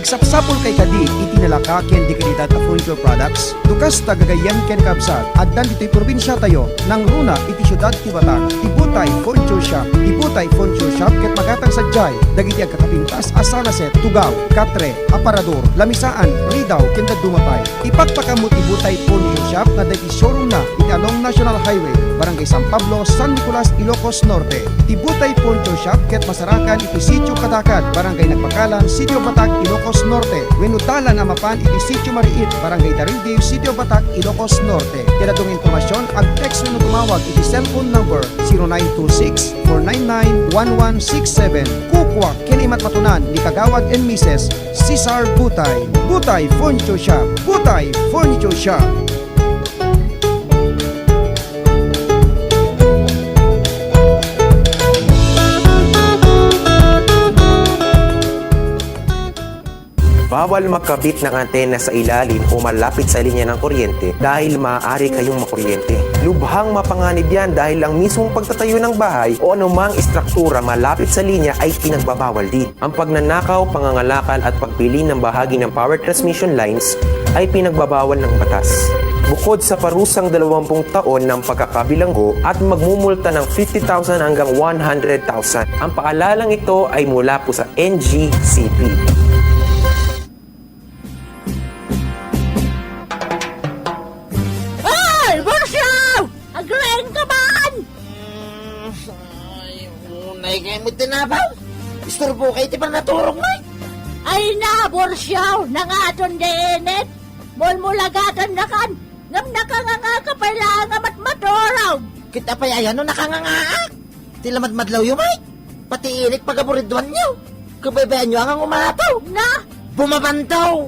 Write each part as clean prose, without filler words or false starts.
Agsapsapol kay kadi itinalaka ken di kandidat a furniture products. Dukas tagagayan ken kabsat. Addan dito'y probinsya tayo. Nang runa iti syudad ti Batak. Ibutay furniture shop. Ibutay furniture shop ket magatang sadyay. Dagiti agkakapintas asalaset, tugaw, katre, aparador, lamisaan, ridaw ken dumapay. Ipagpakamot ibutay furniture shop na dagiti showroom na iti along National Highway, Barangay San Pablo, San Nicolas, Ilocos Norte. Ibutay furniture shop ket masarakan iti Sitio Kadakad, Barangay Nagpakalan, Sitio Batak, Ilocos Norte. Wenutalan nga mapan iti Sitio Mariit, Barangay Darildiw, Sitio Batak, Ilocos Norte. Tiradong informasyon ag text wenno tumawag iti cellphone number 0926-499-1167. Kukwa kinimat matunan ni Kagawad and Mrs. Cesar Butay. Butay Furniture Shop. Butay Furniture Shop. Bawal magkabit ng antena sa ilalim o malapit sa linya ng kuryente dahil maaari kayong makuryente. Lubhang mapanganib yan dahil ang mismong pagtatayo ng bahay o anumang istruktura malapit sa linya ay pinagbabawal din. Ang pagnanakaw, pangangalakal at pagpili ng bahagi ng power transmission lines ay pinagbabawal ng batas. Bukod sa parusang 20 taon ng pagkakabilanggo at magmumulta ng 50,000 hanggang 100,000. Ang paalalang ito ay mula po sa NGCP. Ay, kayo mo tinabaw. Istorbo kayo ti pa naturong mo. Ay na, Borsyaw, nangadon dinit. Mulmulagatan na kan. Ngam nakanganga ka pala nga matmaturaw. Kita pa yayan no nakangangaak. Tilamadmadlaw yung may. Pati inik pagaburidwan nyo. Kabaybayan nyo ang umataw. Na? Bumabantaw.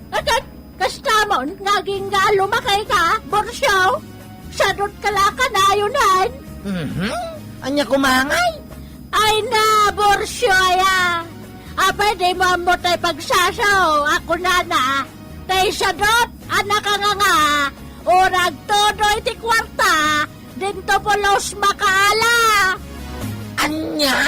Agad, kasta mo, naging nga lumakay ka, Borsyaw. Sadot kalaka na yunan. Anya kumangay. Ay na, Borsyoya. Pwede mo mo tayo pagsasaw. Ako na. Tay sadot, anak ka nga. Urag todo iti kwarta. Dinto po los makaala. Anya?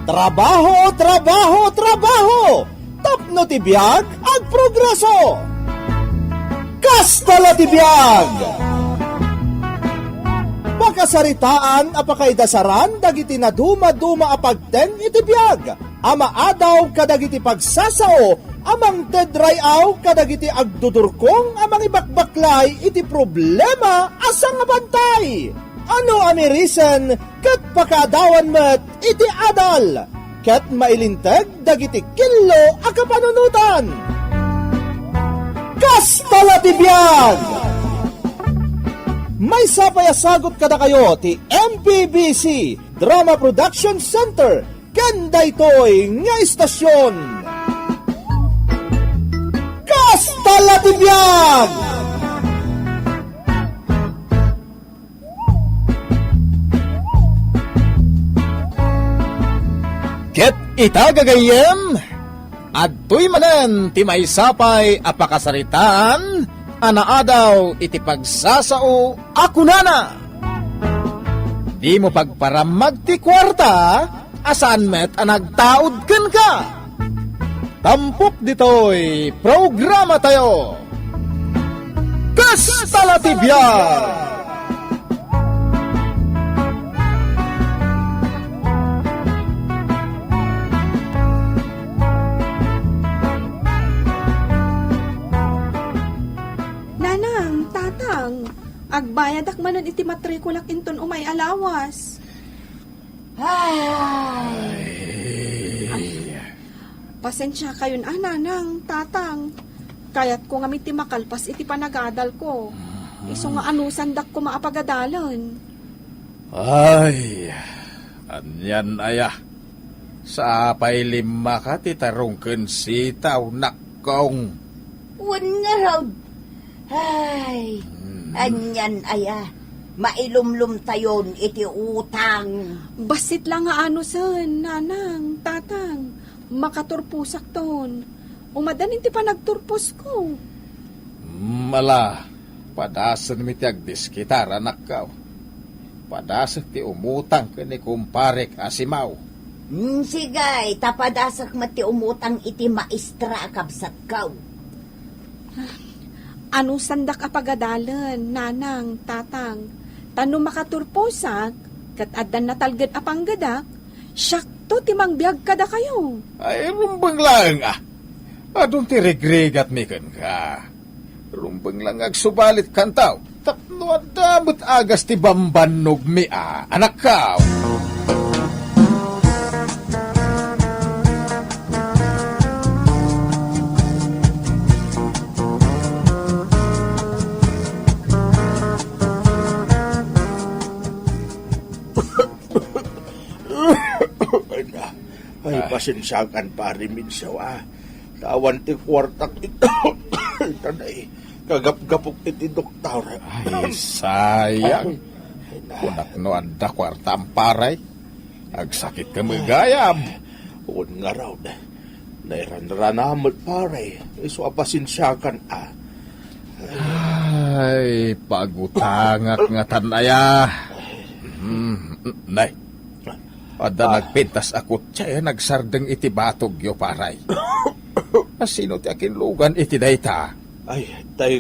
Trabaho, trabaho, trabaho! Tapno ti biag ag progreso! Kastala ti biag! Pakasaritaan apakaidasaran dagiti na duma-duma apagten iti biag. Ama adaw kadagiti pagsasao, amang tedrayaw kadagiti agdudurkong amang ibakbaklay iti problema asang bantay. Ano ami reason ket pakadawan met iti adal ket mailinteg dagiti killo a kapanunutan. Kastala ti biag! May sapayasagot kada kayo ti MPBC Drama Production Center ken daytoy nga istasyon. Kastala ti biag! Ket itagagayem adtoy manen ti maysapay apakasaritaan anaadaw iti pagsasao ako nana. Di mo pagparamag ti kwarta asan met anagtaod ken ka. Tampok ditoy programa tayo. Kastala ti biag! Agbayad akmanan iti matrikulak inton umay alawas. Pasensya kayon nanang, tatang. Kayat ko nga iti makalpas iti panagadal ko. Iso nga anusan dak ko maapagadalan. Ay, anyan aya. Sa apay lima ka titarungken sitaw nakong. Wan nga raw. Ay, anyan aya. Mailumlum tayon iti utang. Basit lang nga anusan, nanang, tatang. Makaturpusak ton. Umadan iti panagturpos ko. Mala, padasan mi ti agdiskitar anak ka. Padasag ti umutang ka ni kumparek asimaw. Sigay, tapadasak mati umutang iti maestra kabsat kaw. Ano sandak apagadalan, nanang, tatang. Tano makaturposak, kat adan natalgad apanggadak, syakto timang biyag kada kayo. Ay, rumbang lang Adun ti regregat mi kan ka. Rumbang lang agsubalit kantaw. Tapno adamot agas ti bambanog mi anak kaw. Ay, pasensyakan pare minsaw Tawan ti kwartak ito. Tanay, kagap-gapok iti doktor. Ay, sayang. Kunak no anda kwarta amparay. Agsakit ka magayam. Uwan nga raw. Nairan-ranamot pare. Iso pasensyakan Ay, pagutangak nga tanaya. Nay, ada nagpintas akot siya, nagsardeng iti batog yo paray. Asino ti akin lugan iti dayta? Ay, tay